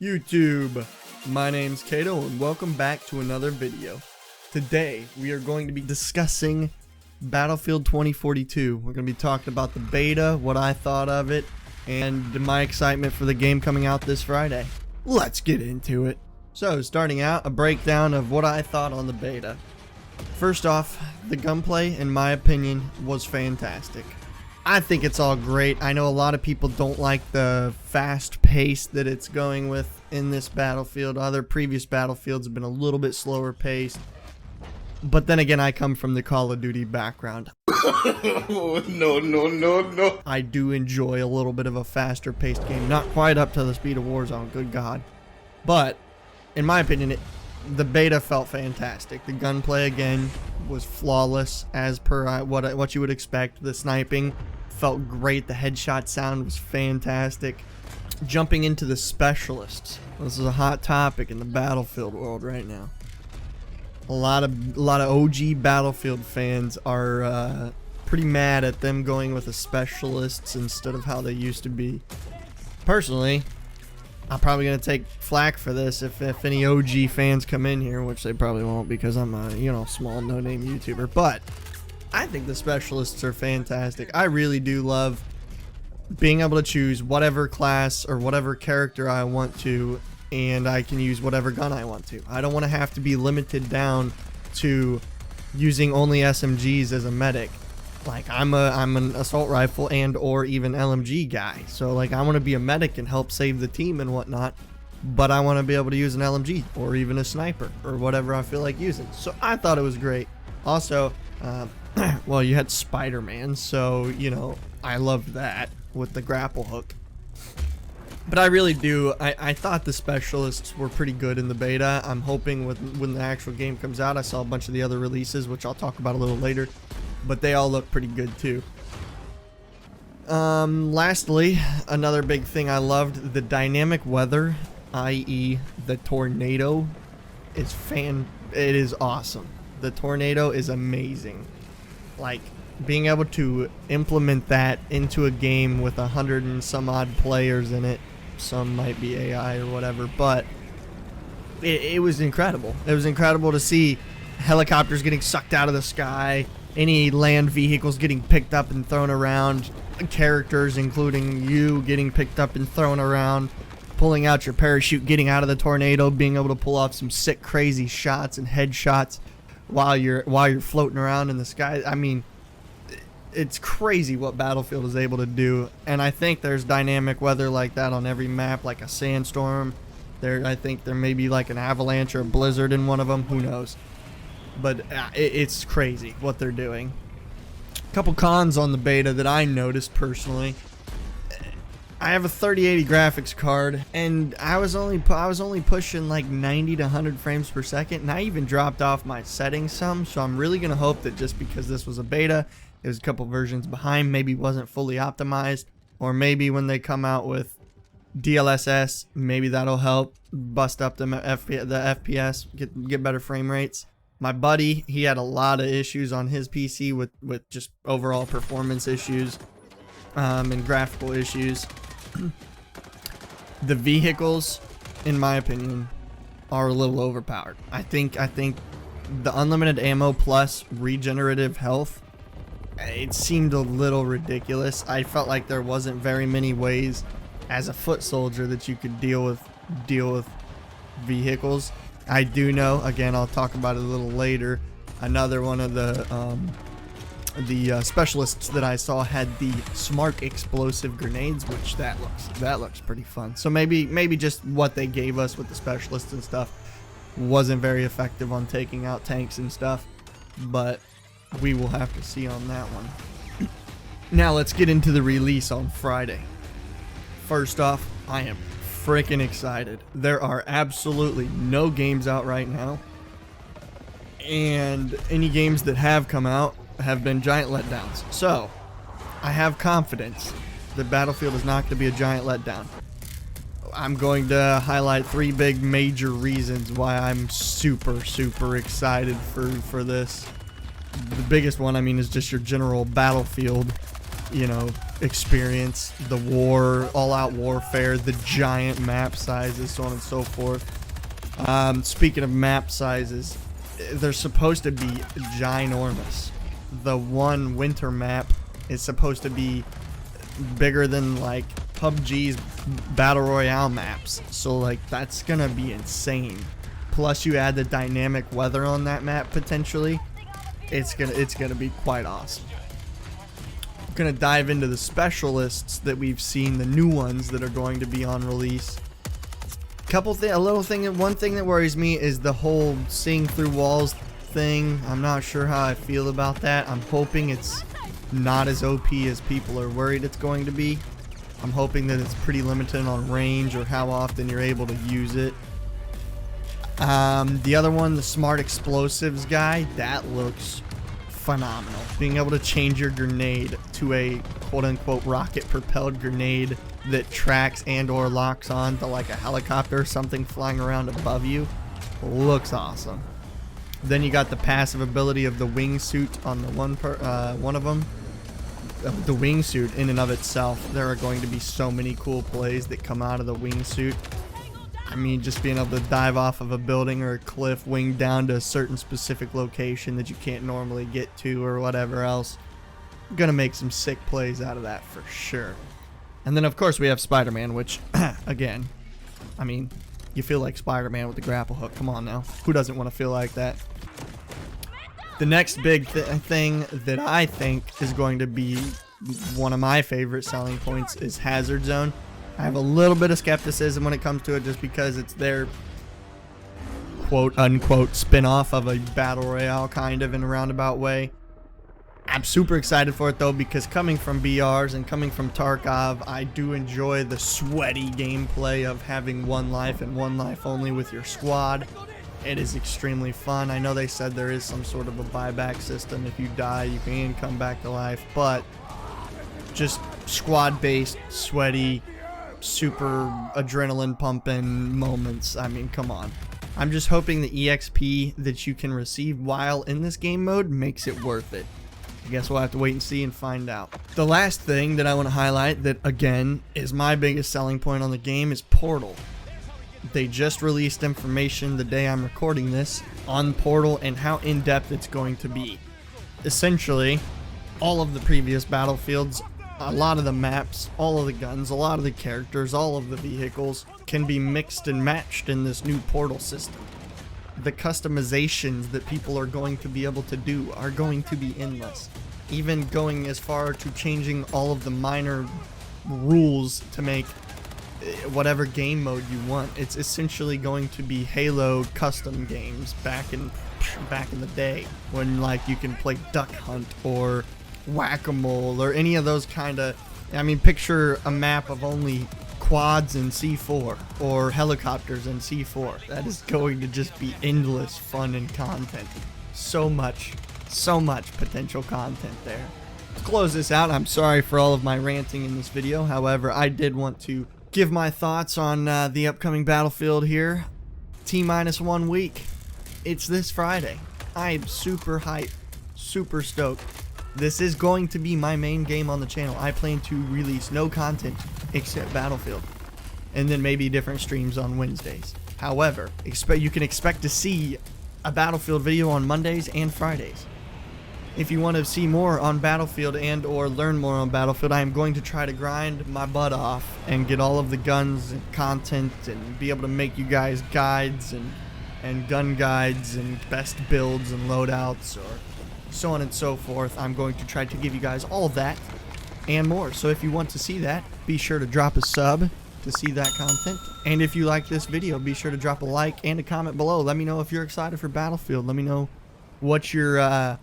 YouTube, my name's Kato and welcome back to another video. Today we are going to be discussing Battlefield 2042. We're going to be talking about the beta, what I thought of it, and my excitement for the game coming out this Friday. Let's get into it. So starting out, a breakdown of what I thought on the beta. First off, the gunplay in my opinion was fantastic. I think it's all great. I know a lot of people don't like the fast pace that it's going with in this Battlefield. Other previous Battlefields have been a little bit slower paced. But then again, I come from the Call of Duty background. No. I do enjoy a little bit of a faster paced game. Not quite up to the speed of Warzone, good God. But, in my opinion, the beta felt fantastic. The gunplay, again, was flawless as per what you would expect. The sniping felt great. The headshot sound was fantastic. Jumping into the specialists. This is a hot topic in the Battlefield world right now. A lot of OG Battlefield fans are pretty mad at them going with the specialists instead of how they used to be. Personally, I'm probably going to take flack for this if any OG fans come in here, which they probably won't because I'm a, small no-name YouTuber. But I think the specialists are fantastic. I really do love being able to choose whatever class or whatever character I want to, and I can use whatever gun I want to. I don't want to have to be limited down to using only SMGs as a medic. Like, I'm an assault rifle and or even LMG guy. So like, I want to be a medic and help save the team and whatnot, but I want to be able to use an LMG or even a sniper or whatever I feel like using. So I thought it was great. Also, well, you had Spider-Man, so I loved that with the grapple hook. But I really do. I thought the specialists were pretty good in the beta. I'm hoping when the actual game comes out, I saw a bunch of the other releases, which I'll talk about a little later, but they all look pretty good too. Lastly, another big thing I loved, the dynamic weather, i.e. the tornado, it is awesome. The tornado is amazing. Like, being able to implement that into a game with 100 and some odd players in it, some might be AI or whatever, but it was incredible. It was incredible to see helicopters getting sucked out of the sky, any land vehicles getting picked up and thrown around, characters including you getting picked up and thrown around, pulling out your parachute, getting out of the tornado, being able to pull off some sick crazy shots and headshots while you're floating around in the sky. I mean, it's crazy what Battlefield is able to do, and I think there's dynamic weather like that on every map, like a sandstorm. I think there may be like an avalanche or a blizzard in one of them, who knows. But it's crazy what they're doing. A couple cons on the beta that I noticed personally. I have a 3080 graphics card, and I was only pushing like 90 to 100 frames per second, and I even dropped off my settings some. So I'm really gonna hope that just because this was a beta, it was a couple versions behind, maybe wasn't fully optimized, or maybe when they come out with DLSS, maybe that'll help bust up the FPS, get better frame rates. My buddy, he had a lot of issues on his PC with just overall performance issues and graphical issues. The vehicles, in my opinion, are a little overpowered. I think the unlimited ammo plus regenerative health, it seemed a little ridiculous. I felt like there wasn't very many ways as a foot soldier that you could deal with vehicles. I do know, again, I'll talk about it a little later, another one of the specialists that I saw had the smart explosive grenades, which that looks pretty fun. So maybe just what they gave us with the specialists and stuff wasn't very effective on taking out tanks and stuff, but we will have to see on that one. Now let's get into the release on Friday. First off, I am freaking excited. There are absolutely no games out right now, and any games that have come out have been giant letdowns. So I have confidence that Battlefield is not going to be a giant letdown. I'm going to highlight 3 big major reasons why I'm super excited for this. The biggest one, I mean, is just your general Battlefield you know, experience, the war, all-out warfare, the giant map sizes, so on and so forth. Speaking of map sizes, they're supposed to be ginormous. The one winter map is supposed to be bigger than like PUBG's Battle Royale maps, so like that's gonna be insane. Plus you add the dynamic weather on that map potentially, it's gonna be quite awesome. I'm gonna dive into the specialists that we've seen, the new ones that are going to be on release. One thing that worries me is the whole seeing through walls thing. I'm not sure how I feel about that. I'm hoping it's not as OP as people are worried it's going to be. I'm hoping that it's pretty limited on range or how often you're able to use it. The other one, the smart explosives guy, that looks phenomenal. Being able to change your grenade to a quote-unquote rocket-propelled grenade that tracks and or locks on to like a helicopter or something flying around above you looks awesome. Then you got the passive ability of the wingsuit on the one of them. The wingsuit in and of itself, there are going to be so many cool plays that come out of the wingsuit. I mean, just being able to dive off of a building or a cliff, wing down to a certain specific location that you can't normally get to or whatever else. Gonna make some sick plays out of that for sure. And then of course we have Spider-Man, which again, I mean, you feel like Spider-Man with the grapple hook. Come on now, who doesn't want to feel like that? The next big thing that I think is going to be one of my favorite selling points is Hazard Zone. I have a little bit of skepticism when it comes to it just because it's their quote-unquote spin-off of a Battle Royale kind of in a roundabout way. I'm super excited for it though because coming from BRs and coming from Tarkov, I do enjoy the sweaty gameplay of having one life and one life only with your squad. It is extremely fun. I know they said there is some sort of a buyback system. If you die, you can come back to life, but just squad-based, sweaty, super adrenaline pumping moments. I mean, come on. I'm just hoping the EXP that you can receive while in this game mode makes it worth it. I guess we'll have to wait and see and find out. The last thing that I want to highlight that, again, is my biggest selling point on the game is Portal. They just released information the day I'm recording this on Portal and how in-depth it's going to be. Essentially, all of the previous Battlefields, a lot of the maps, all of the guns, a lot of the characters, all of the vehicles can be mixed and matched in this new Portal system. The customizations that people are going to be able to do are going to be endless. Even going as far to changing all of the minor rules to make whatever game mode you want. It's essentially going to be Halo custom games back in the day when like you can play Duck Hunt or Whack-A-Mole or any of those kind of, I mean, picture a map of only quads in C4 or helicopters in C4. That is going to just be endless fun and content. So much potential content there. To close this out, I'm sorry for all of my ranting in this video. However, I did want to give my thoughts on the upcoming Battlefield here. T-minus 1 week. It's this Friday. I'm super hyped, super stoked. This is going to be my main game on the channel. I plan to release no content except Battlefield, and then maybe different streams on Wednesdays. However, you can expect to see a Battlefield video on Mondays and Fridays. If you want to see more on Battlefield and or learn more on Battlefield, I am going to try to grind my butt off and get all of the guns and content and be able to make you guys guides and gun guides and best builds and loadouts or so on and so forth. I'm going to try to give you guys all of that and more. So if you want to see that, be sure to drop a sub to see that content. And if you like this video, be sure to drop a like and a comment below. Let me know if you're excited for Battlefield. Let me know what you're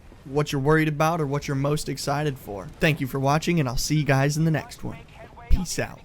worried about or what you're most excited for. Thank you for watching, and I'll see you guys in the next one. Peace out.